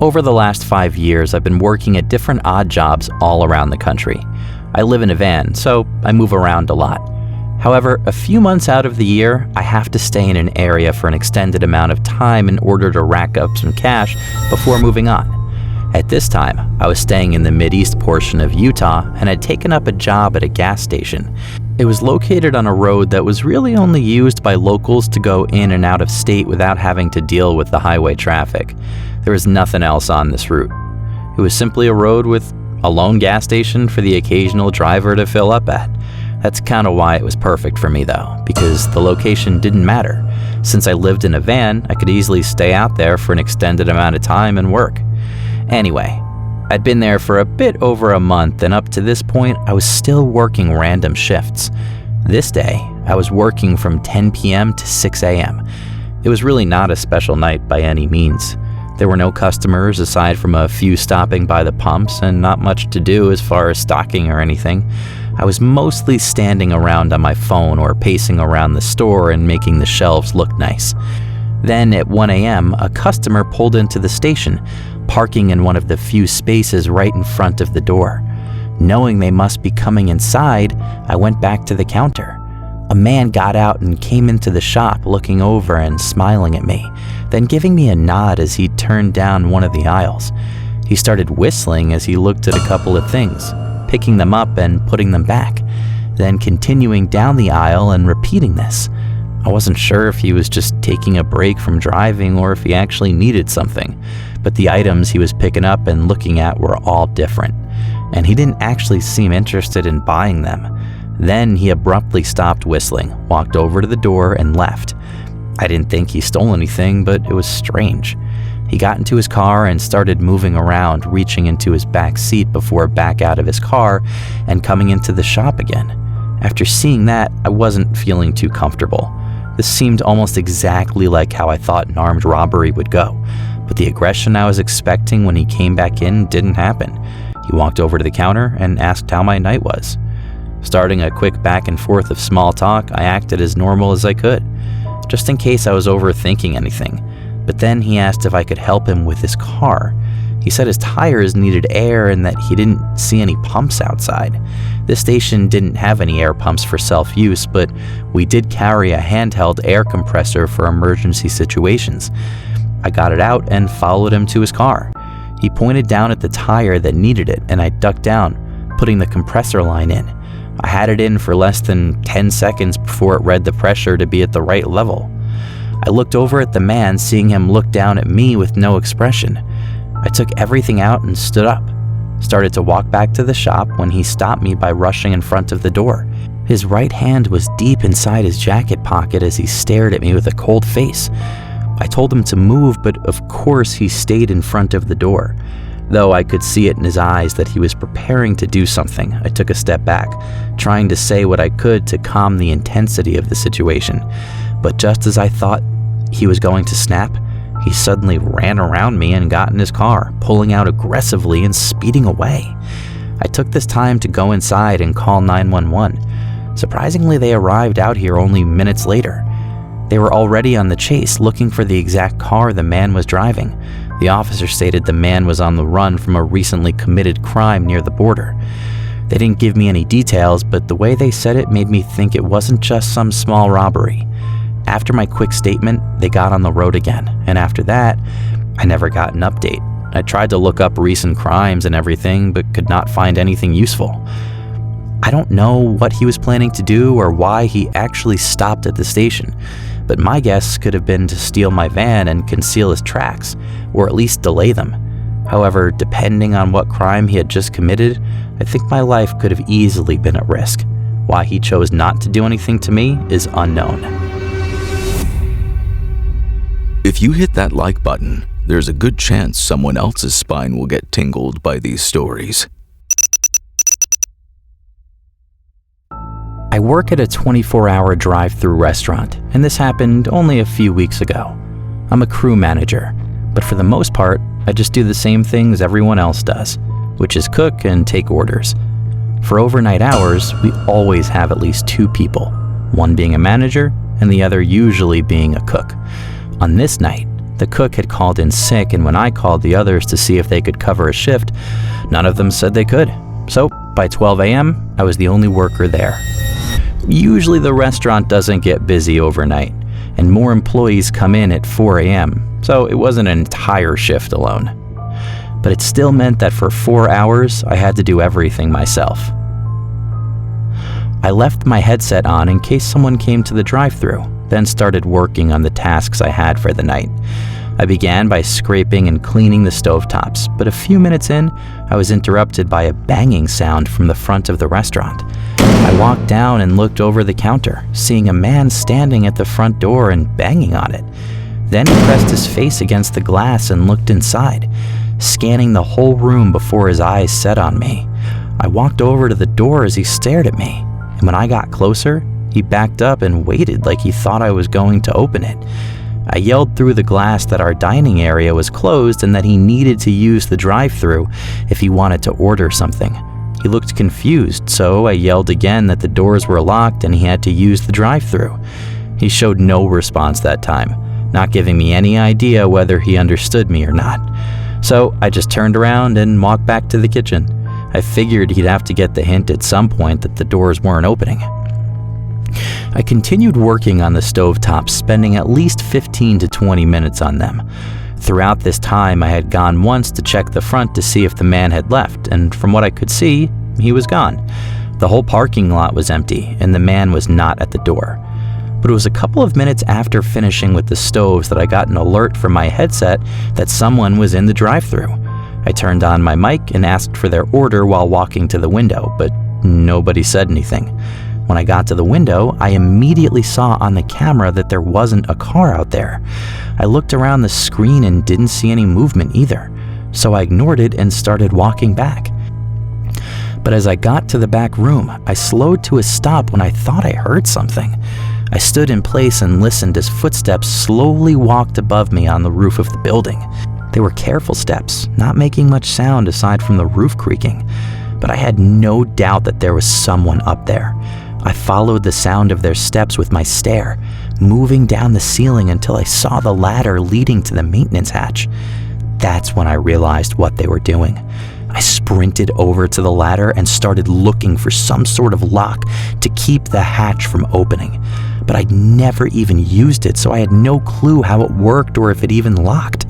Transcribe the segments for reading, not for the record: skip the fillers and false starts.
Over the last 5 years, I've been working at different odd jobs all around the country. I live in a van, so I move around a lot. However, a few months out of the year, I have to stay in an area for an extended amount of time in order to rack up some cash before moving on. At this time, I was staying in the Mideast portion of Utah and had taken up a job at a gas station. It was located on a road that was really only used by locals to go in and out of state without having to deal with the highway traffic. There was nothing else on this route. It was simply a road with a lone gas station for the occasional driver to fill up at. That's kind of why it was perfect for me though, because the location didn't matter. Since I lived in a van, I could easily stay out there for an extended amount of time and work. Anyway, I'd been there for a bit over a month, and up to this point, I was still working random shifts. This day, I was working from 10 p.m. to 6 a.m. It was really not a special night by any means. There were no customers aside from a few stopping by the pumps, and not much to do as far as stocking or anything. I was mostly standing around on my phone or pacing around the store and making the shelves look nice. Then at 1 a.m., a customer pulled into the station, parking in one of the few spaces right in front of the door. Knowing they must be coming inside, I went back to the counter. A man got out and came into the shop looking over and smiling at me, then giving me a nod as he turned down one of the aisles. He started whistling as he looked at a couple of things, picking them up and putting them back, then continuing down the aisle and repeating this. I wasn't sure if he was just taking a break from driving or if he actually needed something, but the items he was picking up and looking at were all different, and he didn't actually seem interested in buying them. Then he abruptly stopped whistling, walked over to the door, and left. I didn't think he stole anything, but it was strange. He got into his car and started moving around, reaching into his back seat before back out of his car and coming into the shop again. After seeing that, I wasn't feeling too comfortable. This seemed almost exactly like how I thought an armed robbery would go, but the aggression I was expecting when he came back in didn't happen. He walked over to the counter and asked how my night was. Starting a quick back and forth of small talk, I acted as normal as I could, just in case I was overthinking anything. But then he asked if I could help him with his car. He said his tires needed air and that he didn't see any pumps outside. This station didn't have any air pumps for self-use, but we did carry a handheld air compressor for emergency situations. I got it out and followed him to his car. He pointed down at the tire that needed it, and I ducked down, putting the compressor line in. I had it in for less than 10 seconds before it read the pressure to be at the right level. I looked over at the man, seeing him look down at me with no expression. I took everything out and stood up, started to walk back to the shop when he stopped me by rushing in front of the door. His right hand was deep inside his jacket pocket as he stared at me with a cold face. I told him to move, but of course he stayed in front of the door. Though I could see it in his eyes that he was preparing to do something, I took a step back, trying to say what I could to calm the intensity of the situation. But just as I thought he was going to snap, he suddenly ran around me and got in his car, pulling out aggressively and speeding away. I took this time to go inside and call 911. Surprisingly, they arrived out here only minutes later. They were already on the chase, looking for the exact car the man was driving. The officer stated the man was on the run from a recently committed crime near the border. They didn't give me any details, but the way they said it made me think it wasn't just some small robbery. After my quick statement, they got on the road again, and after that, I never got an update. I tried to look up recent crimes and everything, but could not find anything useful. I don't know what he was planning to do or why he actually stopped at the station, but my guess could have been to steal my van and conceal his tracks, or at least delay them. However, depending on what crime he had just committed, I think my life could have easily been at risk. Why he chose not to do anything to me is unknown. If you hit that like button, there's a good chance someone else's spine will get tingled by these stories. I work at a 24-hour drive-through restaurant, and this happened only a few weeks ago. I'm a crew manager, but for the most part, I just do the same things everyone else does, which is cook and take orders. For overnight hours, we always have at least 2 people, one being a manager and the other usually being a cook. On this night, The cook had called in sick, and when I called the others to see if they could cover a shift, none of them said they could. So by 12 a.m., I was the only worker there. Usually the restaurant doesn't get busy overnight, and more employees come in at 4 a.m., so it wasn't an entire shift alone. But it still meant that for 4 hours, I had to do everything myself. I left my headset on in case someone came to the drive-thru, then started working on the tasks I had for the night. I began by scraping and cleaning the stovetops, but a few minutes in, I was interrupted by a banging sound from the front of the restaurant. I walked down and looked over the counter, seeing a man standing at the front door and banging on it. Then he pressed his face against the glass and looked inside, scanning the whole room before his eyes set on me. I walked over to the door as he stared at me, and when I got closer, he backed up and waited like he thought I was going to open it. I yelled through the glass that our dining area was closed and that he needed to use the drive-thru if he wanted to order something. He looked confused, so I yelled again that the doors were locked and he had to use the drive-thru. He showed no response that time, not giving me any idea whether he understood me or not. So I just turned around and walked back to the kitchen. I figured he'd have to get the hint at some point that the doors weren't opening. I continued working on the stovetops, spending at least 15 to 20 minutes on them. Throughout this time, I had gone once to check the front to see if the man had left, and from what I could see, he was gone. The whole parking lot was empty, and the man was not at the door. But it was a couple of minutes after finishing with the stoves that I got an alert from my headset that someone was in the drive-thru. I turned on my mic and asked for their order while walking to the window, but nobody said anything. When I got to the window, I immediately saw on the camera that there wasn't a car out there. I looked around the screen and didn't see any movement either, so I ignored it and started walking back. But as I got to the back room, I slowed to a stop when I thought I heard something. I stood in place and listened as footsteps slowly walked above me on the roof of the building. They were careful steps, not making much sound aside from the roof creaking, but I had no doubt that there was someone up there. I followed the sound of their steps with my stare, moving down the ceiling until I saw the ladder leading to the maintenance hatch. That's when I realized what they were doing. I sprinted over to the ladder and started looking for some sort of lock to keep the hatch from opening. But I'd never even used it, so I had no clue how it worked or if it even locked.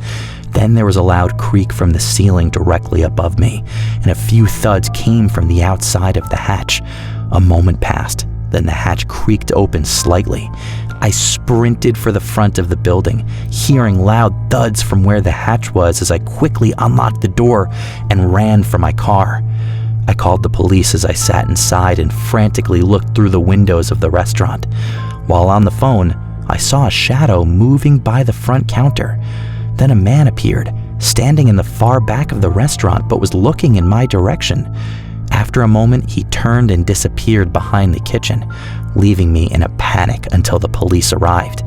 Then there was a loud creak from the ceiling directly above me, and a few thuds came from the outside of the hatch. A moment passed, then the hatch creaked open slightly. I sprinted for the front of the building, hearing loud thuds from where the hatch was as I quickly unlocked the door and ran for my car. I called the police as I sat inside and frantically looked through the windows of the restaurant. While on the phone, I saw a shadow moving by the front counter. Then a man appeared, standing in the far back of the restaurant but was looking in my direction. After a moment, he turned and disappeared behind the kitchen, leaving me in a panic until the police arrived.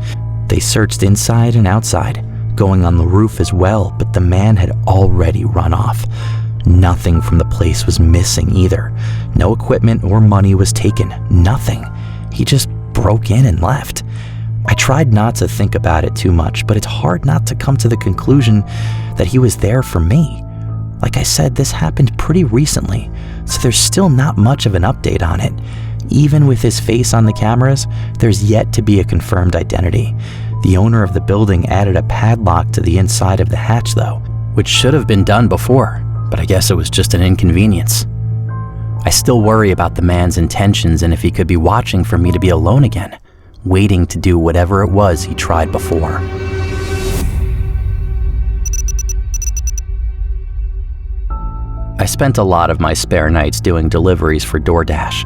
They searched inside and outside, going on the roof as well, but the man had already run off. Nothing from the place was missing either. No equipment or money was taken, nothing. He just broke in and left. I tried not to think about it too much, but it's hard not to come to the conclusion that he was there for me. Like I said, this happened pretty recently, so there's still not much of an update on it. Even with his face on the cameras, there's yet to be a confirmed identity. The owner of the building added a padlock to the inside of the hatch though, which should have been done before, but I guess it was just an inconvenience. I still worry about the man's intentions and if he could be watching for me to be alone again, waiting to do whatever it was he tried before. I spent a lot of my spare nights doing deliveries for DoorDash.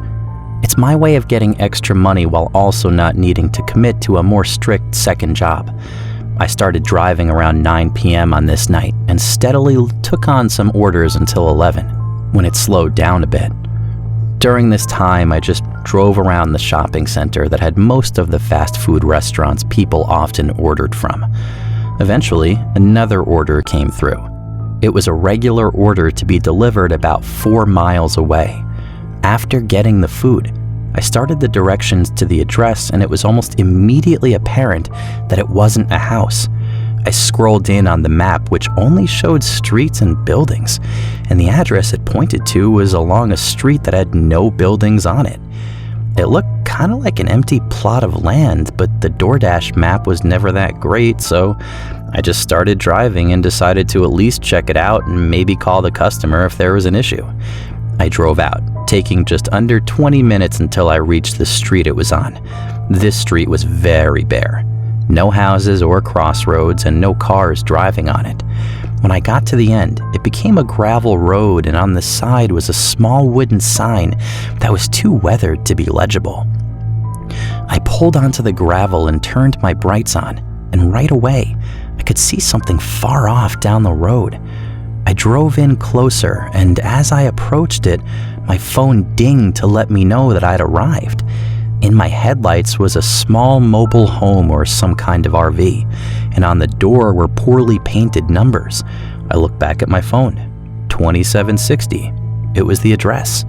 It's my way of getting extra money while also not needing to commit to a more strict second job. I started driving around 9 p.m. on this night and steadily took on some orders until 11, when it slowed down a bit. During this time, I just drove around the shopping center that had most of the fast food restaurants people often ordered from. Eventually, another order came through. It was a regular order to be delivered about 4 miles away. After getting the food, I started the directions to the address and it was almost immediately apparent that it wasn't a house. I scrolled in on the map, which only showed streets and buildings, and the address it pointed to was along a street that had no buildings on it. It looked kind of like an empty plot of land, but the DoorDash map was never that great, so I just started driving and decided to at least check it out and maybe call the customer if there was an issue. I drove out, taking just under 20 minutes until I reached the street it was on. This street was very bare. No houses or crossroads and no cars driving on it. When I got to the end, it became a gravel road, and on the side was a small wooden sign that was too weathered to be legible. I pulled onto the gravel and turned my brights on, and right away, I could see something far off down the road. I drove in closer, and as I approached it, my phone dinged to let me know that I'd arrived. In my headlights was a small mobile home or some kind of RV, and on the door were poorly painted numbers. I looked back at my phone. 2760. It was the address.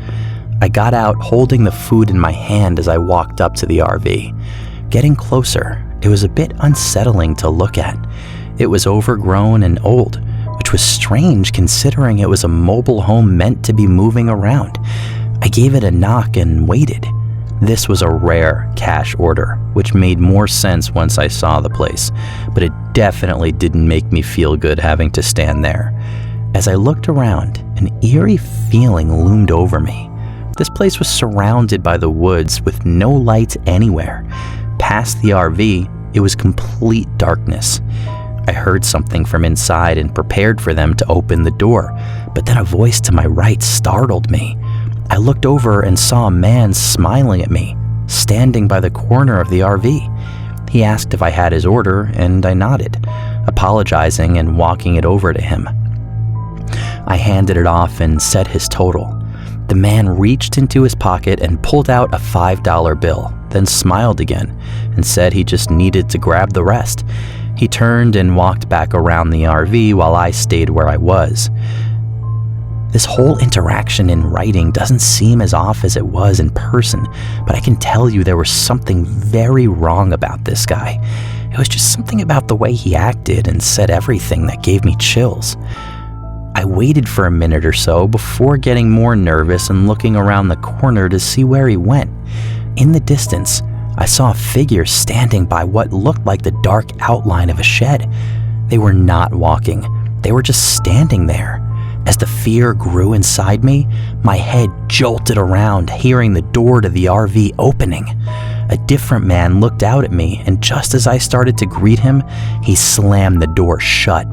I got out holding the food in my hand as I walked up to the RV. Getting closer, it was a bit unsettling to look at. It was overgrown and old, which was strange considering it was a mobile home meant to be moving around. I gave it a knock and waited. This was a rare cash order, which made more sense once I saw the place, but it definitely didn't make me feel good having to stand there. As I looked around, an eerie feeling loomed over me. This place was surrounded by the woods with no lights anywhere. Past the RV, it was complete darkness. I heard something from inside and prepared for them to open the door, but then a voice to my right startled me. I looked over and saw a man smiling at me, standing by the corner of the RV. He asked if I had his order, and I nodded, apologizing and walking it over to him. I handed it off and said his total. The man reached into his pocket and pulled out a $5 bill, then smiled again and said he just needed to grab the rest. He turned and walked back around the RV while I stayed where I was. This whole interaction in writing doesn't seem as off as it was in person, but I can tell you there was something very wrong about this guy. It was just something about the way he acted and said everything that gave me chills. I waited for a minute or so before getting more nervous and looking around the corner to see where he went. In the distance, I saw a figure standing by what looked like the dark outline of a shed. They were not walking. They were just standing there. As the fear grew inside me, my head jolted around, hearing the door to the RV opening. A different man looked out at me, and just as I started to greet him, he slammed the door shut.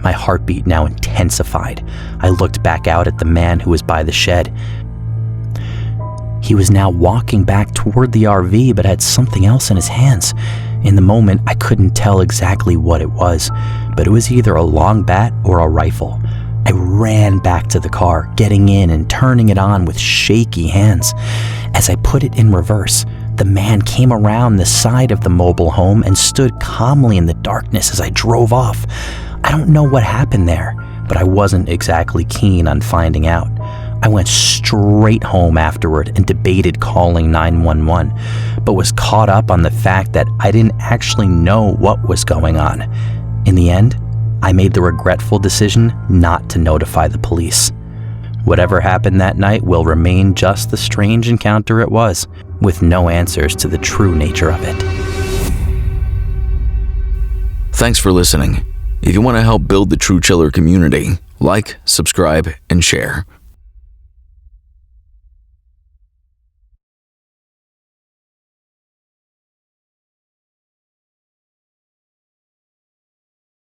My heartbeat now intensified. I looked back out at the man who was by the shed. He was now walking back toward the RV, but had something else in his hands. In the moment, I couldn't tell exactly what it was, but it was either a long bat or a rifle. I ran back to the car, getting in and turning it on with shaky hands. As I put it in reverse, the man came around the side of the mobile home and stood calmly in the darkness as I drove off. I don't know what happened there, but I wasn't exactly keen on finding out. I went straight home afterward and debated calling 911, but was caught up on the fact that I didn't actually know what was going on. In the end, I made the regretful decision not to notify the police. Whatever happened that night will remain just the strange encounter it was, with no answers to the true nature of it. Thanks for listening. If you want to help build the True Chiller community, like, subscribe, and share.